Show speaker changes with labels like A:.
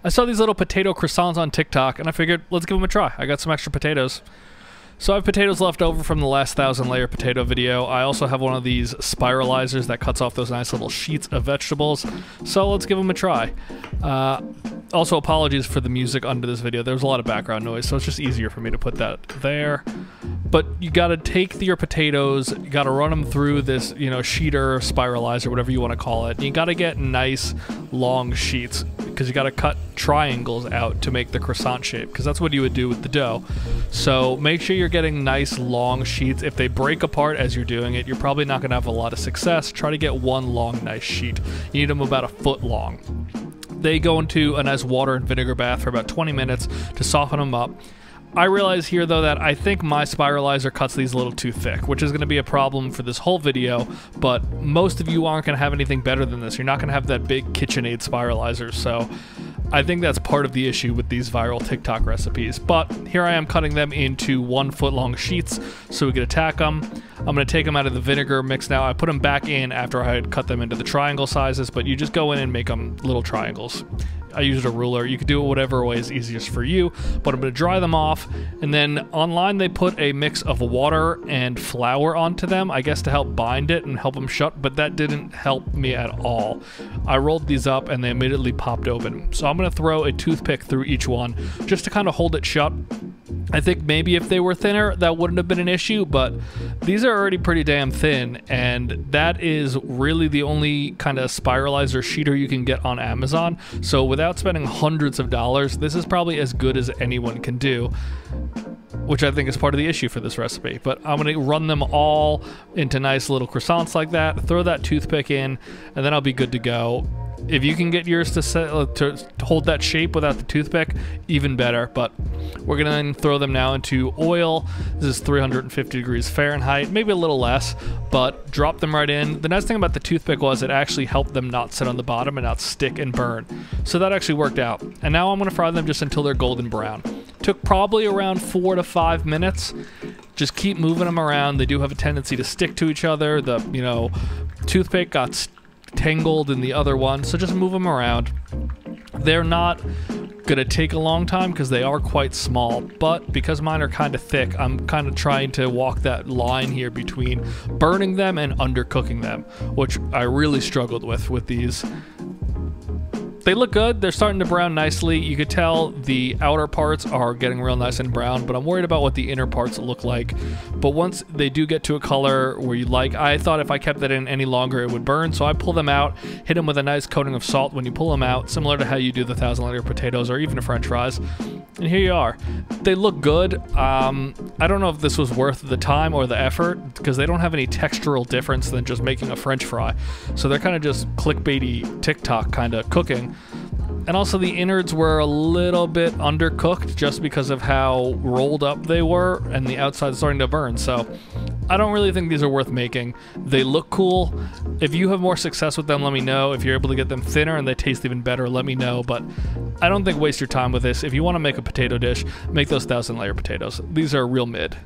A: I saw these little potato croissants on TikTok, and I figured, let's give them a try. I got some extra potatoes. So I have potatoes left over from the last 1,000-layer potato video. I also have one of these spiralizers that cuts off those nice little sheets of vegetables. So let's give them a try. Also, apologies for the music under this video. There was a lot of background noise, so it's just easier for me to put that there. But you gotta take your potatoes, you gotta run them through this, sheeter, spiralizer, whatever you want to call it. And you gotta get nice, long sheets, because you gotta cut triangles out to make the croissant shape, because that's what you would do with the dough. So make sure you're getting nice, long sheets. If they break apart as you're doing it, you're probably not gonna have a lot of success. Try to get one long, nice sheet. You need them about a foot long. They go into a nice water and vinegar bath for about 20 minutes to soften them up. I realize here, though, that I think my spiralizer cuts these a little too thick, which is going to be a problem for this whole video, but most of you aren't going to have anything better than this. You're not going to have that big KitchenAid spiralizer, so I think that's part of the issue with these viral TikTok recipes. But here I am cutting them into 1 foot long sheets so we can attack them. I'm going to take them out of the vinegar mix now. I put them back in after I had cut them into the triangle sizes, but you just go in and make them little triangles. I used a ruler. You could do it whatever way is easiest for you, but I'm going to dry them off. And then online they put a mix of water and flour onto them, I guess to help bind it and help them shut, but that didn't help me at all. I rolled these up and they immediately popped open. So I'm going to throw a toothpick through each one just to kind of hold it shut. I think maybe if they were thinner, that wouldn't have been an issue, but these are already pretty damn thin, and that is really the only kind of spiralizer sheeter you can get on Amazon. So without spending hundreds of dollars, this is probably as good as anyone can do, which I think is part of the issue for this recipe. But I'm going to run them all into nice little croissants like that, throw that toothpick in, and then I'll be good to go. If you can get yours to hold that shape without the toothpick, even better. But we're going to throw them now into oil. This is 350 degrees Fahrenheit, maybe a little less, but drop them right in. The nice thing about the toothpick was it actually helped them not sit on the bottom and not stick and burn. So that actually worked out. And now I'm going to fry them just until they're golden brown. Took probably around 4 to 5 minutes. Just keep moving them around. They do have a tendency to stick to each other. The, toothpick got tangled in the other one, so just move them around. They're not gonna take a long time because they are quite small, but because mine are kind of thick, I'm kind of trying to walk that line here between burning them and undercooking them, which I really struggled with these. They look good. They're starting to brown nicely. You could tell the outer parts are getting real nice and brown, but I'm worried about what the inner parts look like. But once they do get to a color where you like, I thought if I kept that in any longer, it would burn. So I pull them out, hit them with a nice coating of salt when you pull them out, similar to how you do the 1,000-layer potatoes or even the French fries. And here you are. They look good. I don't know if this was worth the time or the effort because they don't have any textural difference than just making a French fry. So they're kind of just clickbaity TikTok kind of cooking. And also the innards were a little bit undercooked just because of how rolled up they were and the outside is starting to burn. So I don't really think these are worth making. They look cool. If you have more success with them, let me know. If you're able to get them thinner and they taste even better, let me know. But I don't think waste your time with this. If you want to make a potato dish, make those 1,000-layer potatoes. These are real mid.